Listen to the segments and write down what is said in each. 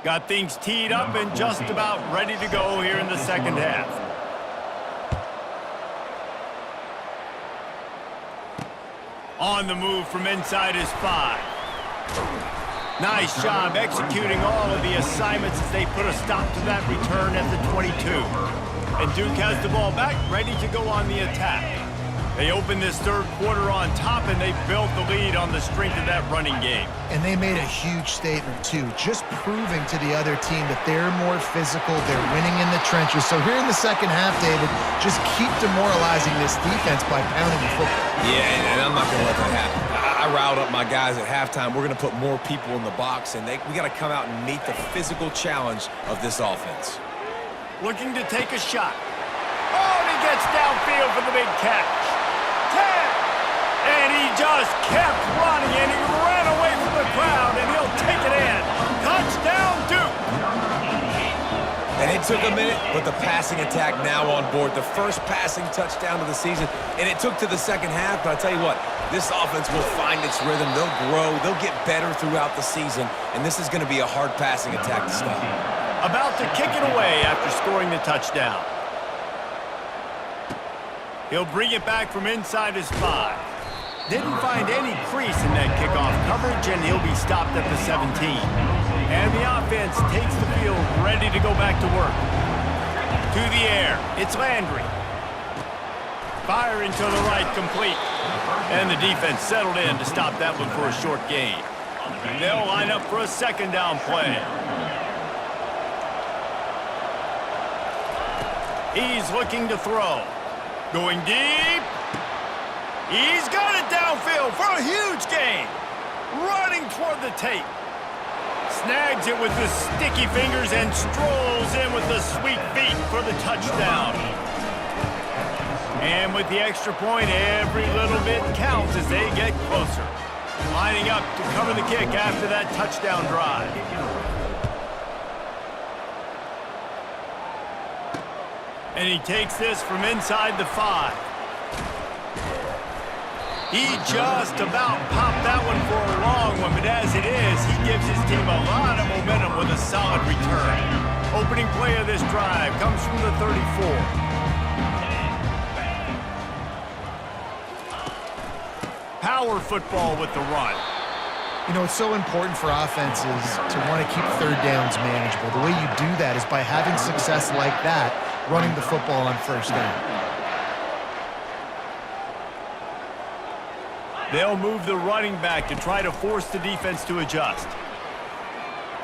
Got things teed up and just about ready to go here in the second half. On the move from inside his 5. Nice job executing all of the assignments as they put a stop to that return at the 22. And Duke has the ball back, ready to go on the attack. They opened this third quarter on top, and they built the lead on the strength of that running game. And they made a huge statement, too, just proving to the other team that they're more physical, they're winning in the trenches. So here in the second half, David, just keep demoralizing this defense by pounding the football. Yeah, and I'm not going to let that happen. I riled up my guys at halftime. We're going to put more people in the box, and we got to come out and meet the physical challenge of this offense. Looking to take a shot. Oh, and he gets downfield for the big catch. 10. And he just kept running, and he ran away from the crowd, and he'll take it in. Touchdown, Duke. And it took a minute, but the passing attack now on board. The first passing touchdown of the season, and it took to the second half, but I'll tell you what, this offense will find its rhythm. They'll grow. They'll get better throughout the season, and this is going to be a hard passing attack to stop. About to kick it away after scoring the touchdown. He'll bring it back from inside his 5. Didn't find any crease in that kickoff coverage, and he'll be stopped at the 17. And the offense takes the field, ready to go back to work. To the air, it's Landry. Firing to the right, complete. And the defense settled in to stop that one for a short gain. They'll line up for a second down play. He's looking to throw. Going deep. He's got it downfield for a huge gain. Running toward the tape. Snags it with the sticky fingers and strolls in with the sweet feet for the touchdown. And with the extra point, every little bit counts as they get closer. Lining up to cover the kick after that touchdown drive. And he takes this from inside the 5. He just about popped that one for a long one, but as it is, he gives his team a lot of momentum with a solid return. Opening play of this drive comes from the 34. Power football with the run. You know, it's so important for offenses to want to keep third downs manageable. The way you do that is by having success like that, running the football on first down. They'll move the running back to try to force the defense to adjust.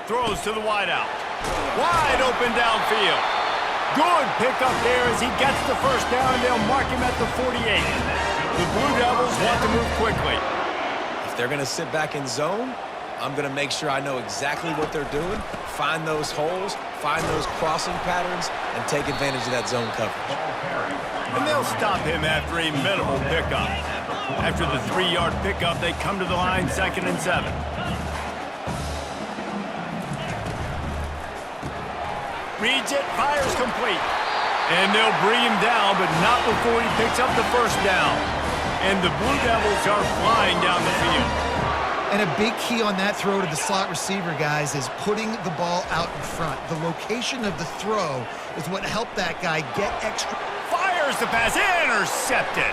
Throws to the wideout. Wide open downfield. Good pickup there as he gets the first down, and they'll mark him at the 48. The Blue Devils want to move quickly. If they're going to sit back in zone, I'm going to make sure I know exactly what they're doing, find those holes, find those crossing patterns, and take advantage of that zone coverage. And they'll stop him after a minimal pickup. After the 3-yard pickup, they come to the line 2nd and 7. Reads it, fires complete. And they'll bring him down, but not before he picks up the first down. And the Blue Devils are flying down the field. And a big key on that throw to the slot receiver, guys, is putting the ball out in front. The location of the throw is what helped that guy get extra. Fires the pass, intercepted.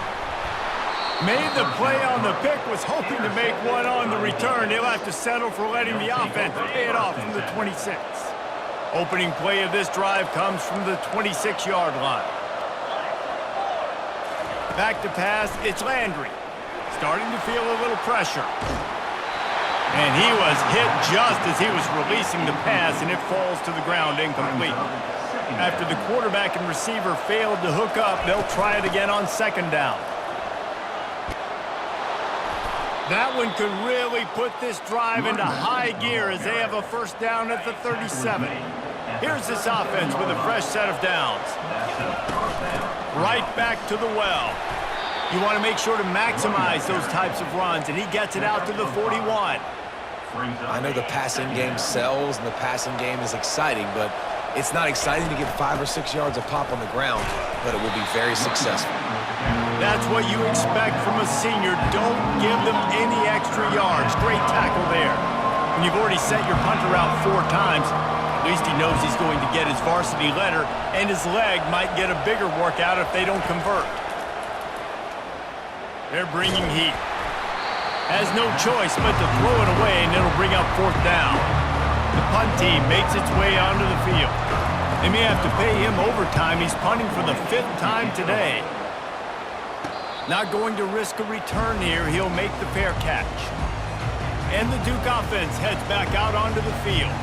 Made the play on the pick, was hoping to make one on the return. They'll have to settle for letting the offense pay it off from the 26. Opening play of this drive comes from the 26-yard line. Back to pass, it's Landry. Starting to feel a little pressure. And he was hit just as he was releasing the pass, and it falls to the ground incomplete. After the quarterback and receiver failed to hook up, they'll try it again on 2nd down. That one could really put this drive into high gear as they have a first down at the 37. Here's this offense with a fresh set of downs. Right back to the well. You want to make sure to maximize those types of runs, and he gets it out to the 41. I know the passing game sells and the passing game is exciting, but it's not exciting to get 5 or 6 yards a pop on the ground, but it will be very successful. That's what you expect from a senior. Don't give them any extra yards. Great tackle there. When you've already set your punter out 4 times, At least he knows he's going to get his varsity letter, and his leg might get a bigger workout if they don't convert. They're bringing heat. Has no choice but to throw it away, and it'll bring up 4th down. The punt team makes its way onto the field. They may have to pay him overtime. He's punting for the 5th time today. Not going to risk a return here. He'll make the fair catch. And the Duke offense heads back out onto the field.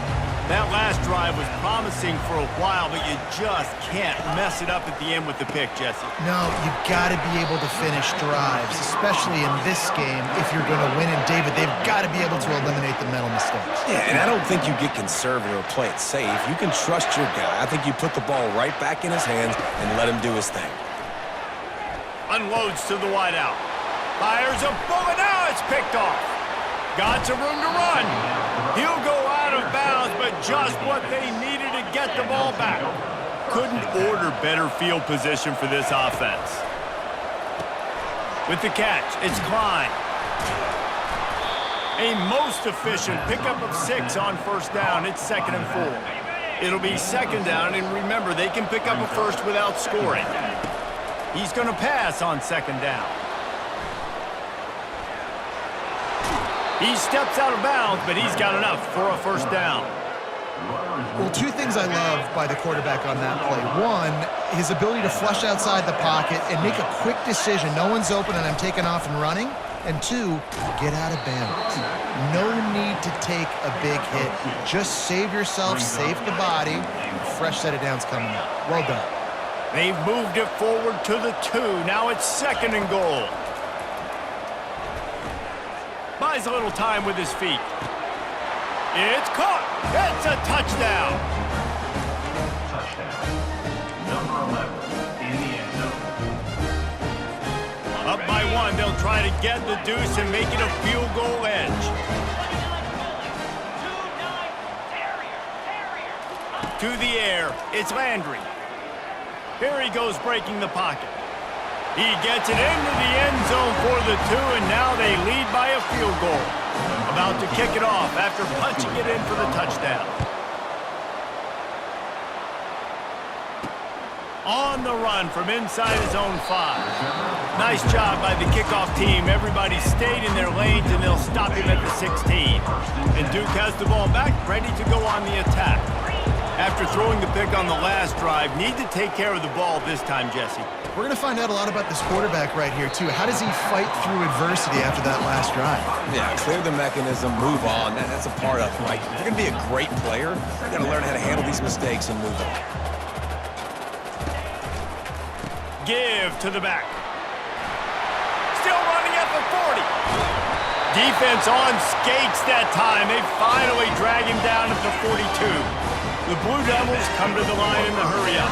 That last drive was promising for a while, but you just can't mess it up at the end with the pick, Jesse. No, you've got to be able to finish drives, especially in this game if you're going to win. And, David, they've got to be able to eliminate the mental mistakes. Yeah, and I don't think you get conservative or play it safe. You can trust your guy. I think you put the ball right back in his hands and let him do his thing. Unloads to the wideout. Fires a bullet. Now it's picked off. Got some room to run. He'll go out of bounds, but just what they needed to get the ball back. Couldn't order better field position for this offense. With the catch, it's Klein. A most efficient pickup of 6 on 1st down. It's 2nd and 4. It'll be 2nd down, and remember, they can pick up a first without scoring. He's going to pass on 2nd down. He steps out of bounds, but he's got enough for a 1st down. Well, 2 things I love by the quarterback on that play. 1, his ability to flush outside the pocket and make a quick decision. No one's open and I'm taking off and running. And 2, get out of bounds. No need to take a big hit. Just save yourself, save the body. Fresh set of downs coming up. Well done. They've moved it forward to the 2. Now it's 2nd and goal. Buys a little time with his feet. It's caught. It's a touchdown. Number 11 in the end zone. Up by 1, they'll try to get the deuce and make it a field goal edge. To the air, it's Landry. Here he goes breaking the pocket. He gets it into the end zone for the 2, and now they lead by a field goal. About to kick it off after punching it in for the touchdown. On the run from inside his own 5. Nice job by the kickoff team. Everybody stayed in their lanes, and they'll stop him at the 16. And Duke has the ball back, ready to go on the attack. After throwing the pick on the last drive, need to take care of the ball this time, Jesse. We're going to find out a lot about this quarterback right here, too. How does he fight through adversity after that last drive? Yeah, clear the mechanism, move on. That's a part of it, right? If you're going to be a great player, you got to learn how to handle these mistakes and move on. Give to the back. Still running at the 40. Defense on skates that time. They finally drag him down at the 42. The Blue Devils come to the line in the hurry-up.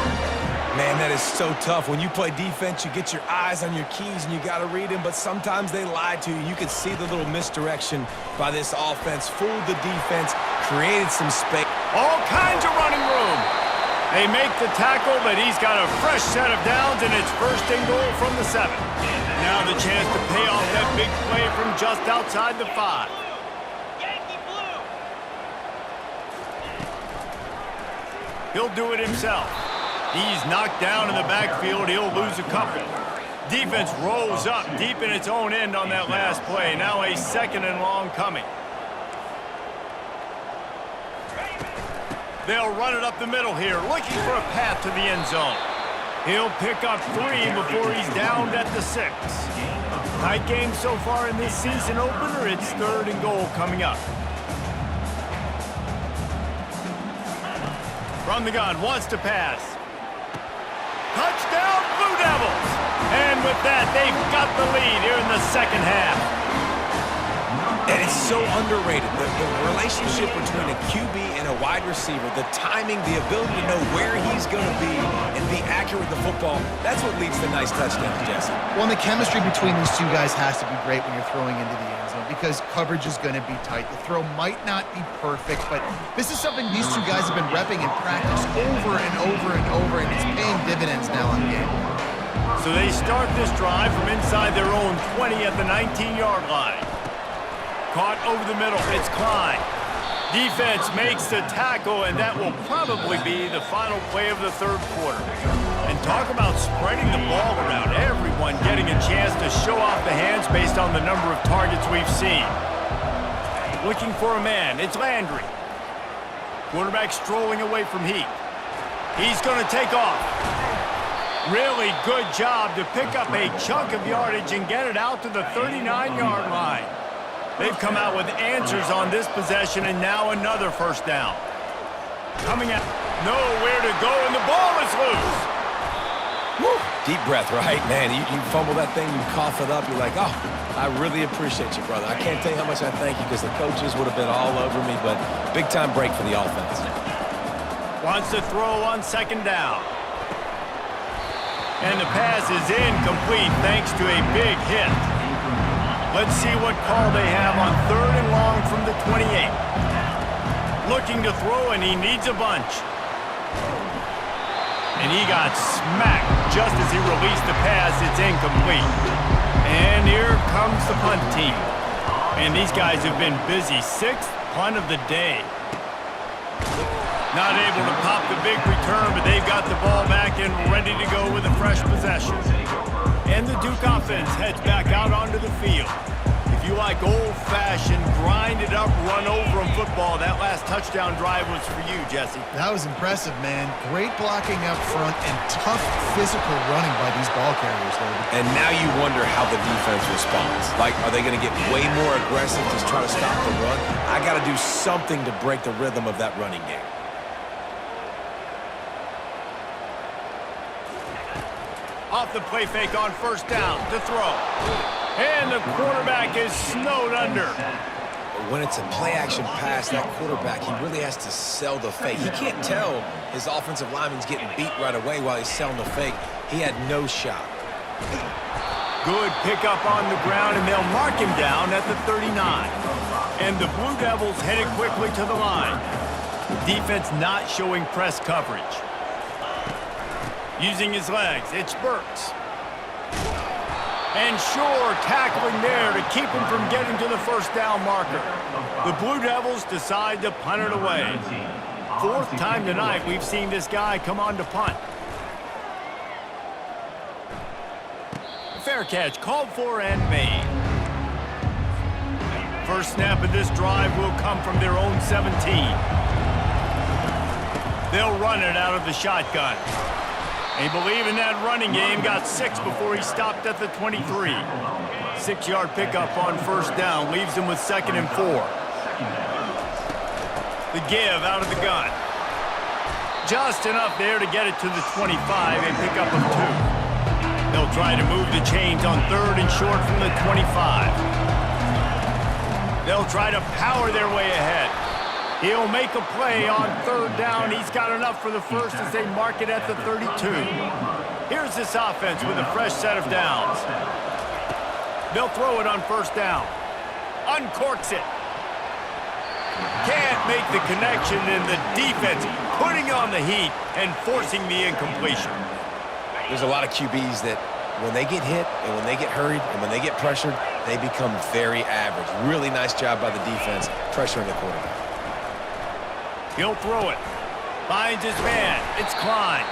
Man, that is so tough. When you play defense, you get your eyes on your keys and you got to read them, but sometimes they lie to you. You can see the little misdirection by this offense. Fooled the defense, created some space. All kinds of running room. They make the tackle, but he's got a fresh set of downs, and it's 1st and goal from the 7. Now the chance to pay off that big play from just outside the 5. He'll do it himself. He's knocked down in the backfield. He'll lose a couple. Defense rolls up deep in its own end on that last play. Now a 2nd and long coming. They'll run it up the middle here, looking for a path to the end zone. He'll pick up 3 before he's downed at the 6. Tight game so far in this season opener. It's 3rd and goal coming up. From the gun, wants to pass. Touchdown, Blue Devils! And with that, they've got the lead here in the 2nd half. And it's so underrated. The relationship between a QB and a wide receiver, the timing, the ability to know where he's going to be and be accurate with the football, that's what leads to nice touchdowns, Jesse. Well, and the chemistry between these 2 guys has to be great when you're throwing into the end zone because coverage is going to be tight. The throw might not be perfect, but this is something these 2 guys have been repping in practice over and over and over, and it's paying dividends now on game. So they start this drive from inside their own 20 at the 19-yard line. Caught over the middle. It's Klein. Defense makes the tackle, and that will probably be the final play of the third quarter. And talk about spreading the ball around. Everyone getting a chance to show off the hands based on the number of targets we've seen. Looking for a man. It's Landry. Quarterback strolling away from Heath. He's going to take off. Really good job to pick up a chunk of yardage and get it out to the 39-yard line. They've come out with answers on this possession, and now another first down. Coming out, nowhere to go, and the ball is loose. Woo. Deep breath, right? Man, you fumble that thing, you cough it up, you're like, oh, I really appreciate you, brother. I can't tell you how much I thank you because the coaches would have been all over me, but big-time break for the offense. Wants to throw on second down. And the pass is incomplete thanks to a big hit. Let's see what call they have on third and long from the 28. Looking to throw, and he needs a bunch. And he got smacked just as he released the pass. It's incomplete. And here comes the punt team. And these guys have been busy. Sixth punt of the day. Not able to pop the big return, but they've got the ball back and ready to go with a fresh possession. And the Duke offense heads back out onto the field. If you like old-fashioned, grind-it-up, run-over-'em football, that last touchdown drive was for you, Jesse. That was impressive, man. Great blocking up front and tough physical running by these ball carriers, David. And now you wonder how the defense responds. Like, are they going to get way more aggressive to try to stop the run? I got to do something to break the rhythm of that running game. Off the play fake on first down to throw. And the quarterback is snowed under. When it's a play-action pass, that quarterback, he really has to sell the fake. He can't tell his offensive lineman's getting beat right away while he's selling the fake. He had no shot. Good pickup on the ground, and they'll mark him down at the 39. And the Blue Devils headed quickly to the line. Defense not showing press coverage. Using his legs, it's Burks. And Shore tackling there to keep him from getting to the first down marker. The Blue Devils decide to punt it away. Fourth time tonight we've seen this guy come on to punt. Fair catch called for and made. First snap of this drive will come from their own 17. They'll run it out of the shotgun. They believe in that running game, got 6 before he stopped at the 23. 6-yard pickup on first down, leaves him with 2nd and 4. The give out of the gun. Just enough there to get it to the 25 and pick up of 2. They'll try to move the chains on 3rd and short from the 25. They'll try to power their way ahead. He'll make a play on 3rd down. He's got enough for the first as they mark it at the 32. Here's this offense with a fresh set of downs. They'll throw it on first down. Uncorks it. Can't make the connection, and the defense putting on the heat and forcing the incompletion. There's a lot of QBs that when they get hit and when they get hurried and when they get pressured, they become very average. Really nice job by the defense pressuring the quarterback. He'll throw it. Finds his man. It's Klein.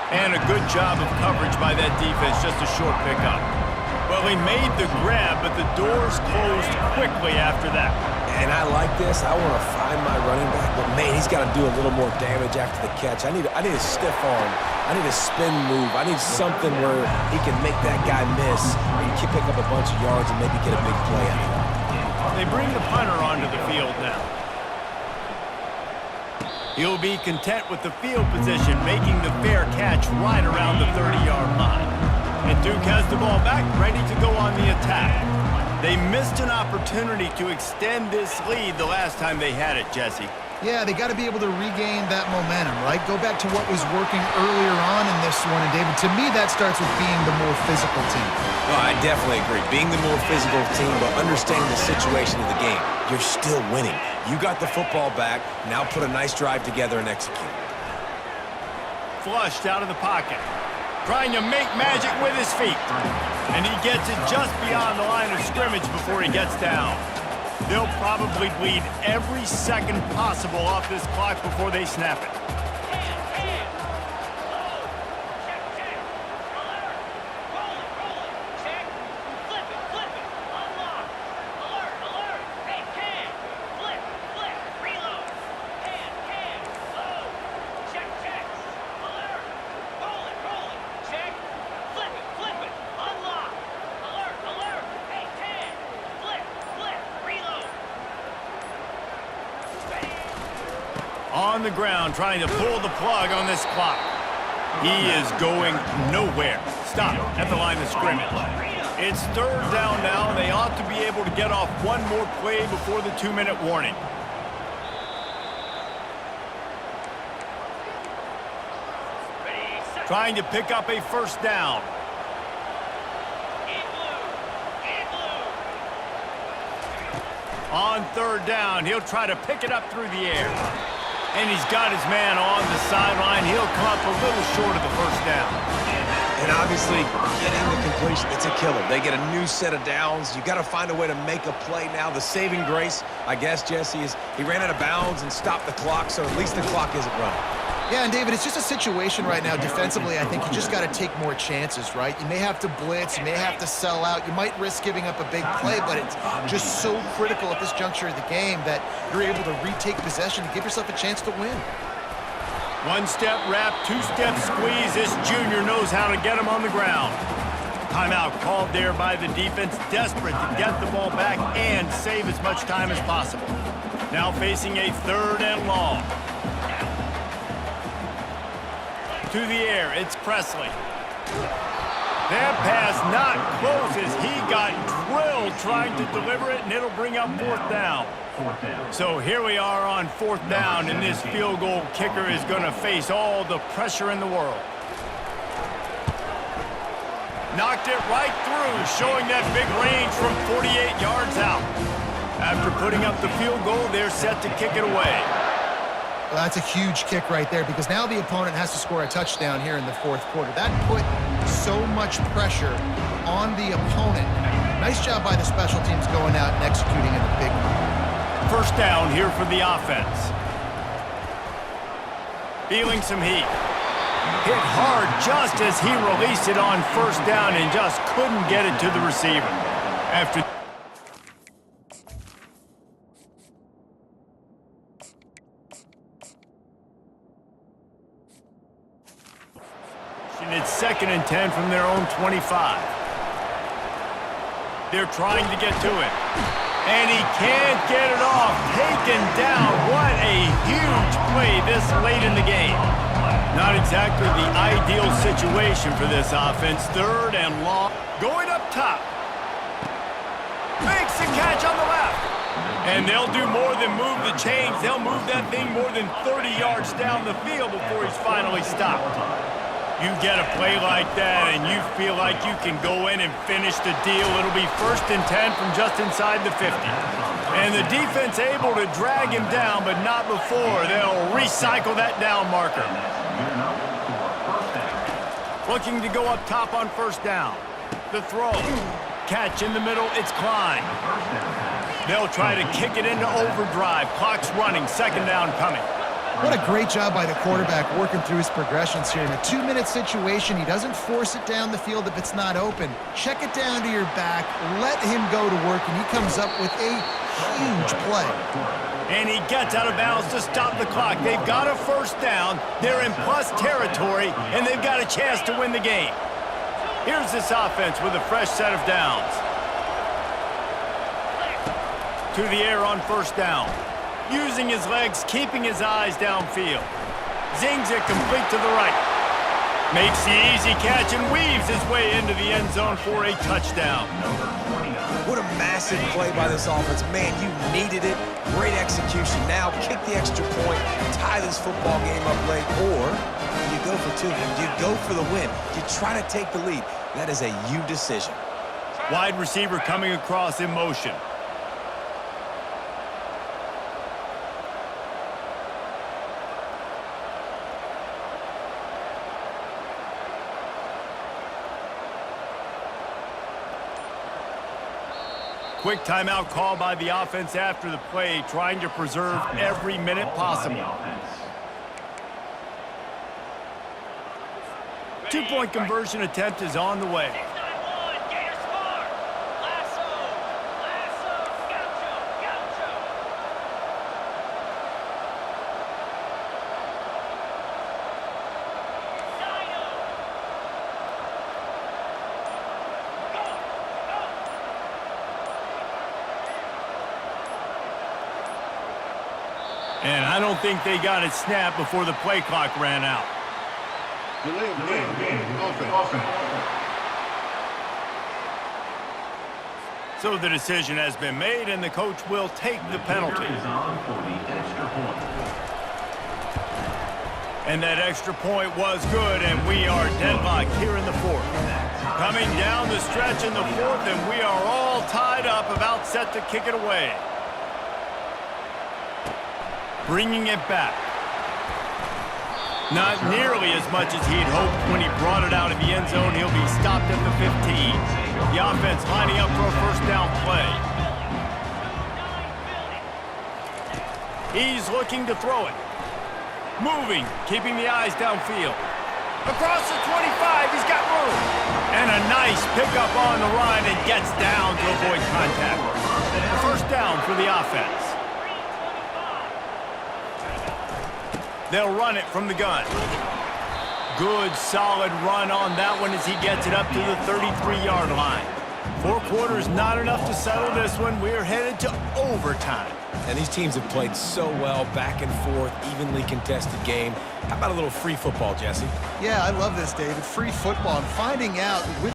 And a good job of coverage by that defense. Just a short pickup. Well, he made the grab, but the doors closed quickly after that. And I like this. I want to find my running back, but man, he's got to do a little more damage after the catch. I need a stiff arm. I need a spin move. I need something where he can make that guy miss. He can pick up a bunch of yards and maybe get a big play out of it. They bring the punter onto the field now. He'll be content with the field position, making the fair catch right around the 30-yard line. And Duke has the ball back, ready to go on the attack. They missed an opportunity to extend this lead the last time they had it, Jesse. Yeah, they got to be able to regain that momentum, right? Go back to what was working earlier on in this one. And, David, to me, that starts with being the more physical team. Well, I definitely agree. Being the more physical team, but understanding the situation of the game. You're still winning. You got the football back. Now put a nice drive together and execute. Flushed out of the pocket. Trying to make magic with his feet. And he gets it just beyond the line of scrimmage before he gets down. They'll probably bleed every second possible off this clock before they snap it. On the ground, trying to pull the plug on this clock. He is going nowhere. Stop at the line of scrimmage. It's third down now, and they ought to be able to get off one more play before the 2-minute warning. Trying to pick up a first down. On third down, he'll try to pick it up through the air. And he's got his man on the sideline. He'll come up a little short of the first down. And obviously, getting the completion, it's a killer. They get a new set of downs. You got to find a way to make a play now. The saving grace, I guess, Jesse, is he ran out of bounds and stopped the clock, so at least the clock isn't running. Yeah, and David, it's just a situation right now defensively. I think you just got to take more chances, right? You may have to blitz, you may have to sell out, you might risk giving up a big play, but it's just so critical at this juncture of the game that you're able to retake possession and give yourself a chance to win. One-step wrap, two-step squeeze. This junior knows how to get him on the ground. Timeout called there by the defense, desperate to get the ball back and save as much time as possible. Now facing a third and long. To the air, it's Presley. That pass not close as he got drilled trying to deliver it, and it'll bring up fourth down. So here we are on fourth down, and this field goal kicker is going to face all the pressure in the world. Knocked it right through, showing that big range from 48 yards out. After putting up the field goal, they're set to kick it away. Well, that's a huge kick right there because now the opponent has to score a touchdown here in the fourth quarter. That put so much pressure on the opponent. Nice job by the special teams going out and executing in a big one. First down here for the offense. Feeling some heat. Hit hard just as he released it on first down and just couldn't get it to the receiver. After it's 2nd and 10 from their own 25. They're trying to get to it. And he can't get it off. Taken down. What a huge play this late in the game. Not exactly the ideal situation for this offense. Third and long. Going up top. Makes the catch on the left. And they'll do more than move the chains. They'll move that thing more than 30 yards down the field before he's finally stopped. You get a play like that and you feel like you can go in and finish the deal. It'll be 1st and 10 from just inside the 50. And the defense able to drag him down, but not before. They'll recycle that down marker. Looking to go up top on first down. The throw. Catch in the middle, it's Klein. They'll try to kick it into overdrive. Clock's running, 2nd down coming. What a great job by the quarterback working through his progressions here. In a 2-minute situation, he doesn't force it down the field if it's not open. Check it down to your back, let him go to work, and he comes up with a huge play. And he gets out of bounds to stop the clock. They've got a first down, they're in plus territory, and they've got a chance to win the game. Here's this offense with a fresh set of downs. To the air on first down. Using his legs, keeping his eyes downfield. Zings it complete to the right. Makes the easy catch and weaves his way into the end zone for a touchdown. What a massive play by this offense. Man, you needed it. Great execution. Now kick the extra point, tie this football game up late, or you go for two. You go for the win. You try to take the lead. That is a you decision. Wide receiver coming across in motion. Quick timeout call by the offense after the play, trying to preserve every minute possible. Two-point conversion attempt is on the way. And I don't think they got it snapped before the play clock ran out. So the decision has been made, and the coach will take the penalty. And that extra point was good, and we are deadlocked here in the fourth. Coming down the stretch in the fourth, and we are all tied up, about set to kick it away. Bringing it back. Not nearly as much as he'd hoped when he brought it out of the end zone. He'll be stopped at the 15. The offense lining up for a first down play. He's looking to throw it. Moving, keeping the eyes downfield. Across the 25, he's got room. And a nice pickup on the run, and gets down to avoid contact. A first down for the offense. They'll run it from the gun. Good, solid run on that one as he gets it up to the 33-yard line. 4 quarters not enough to settle this one. We're headed to overtime. And these teams have played so well, back and forth, evenly contested game. How about a little free football, Jesse? Yeah, I love this, David. Free football and finding out which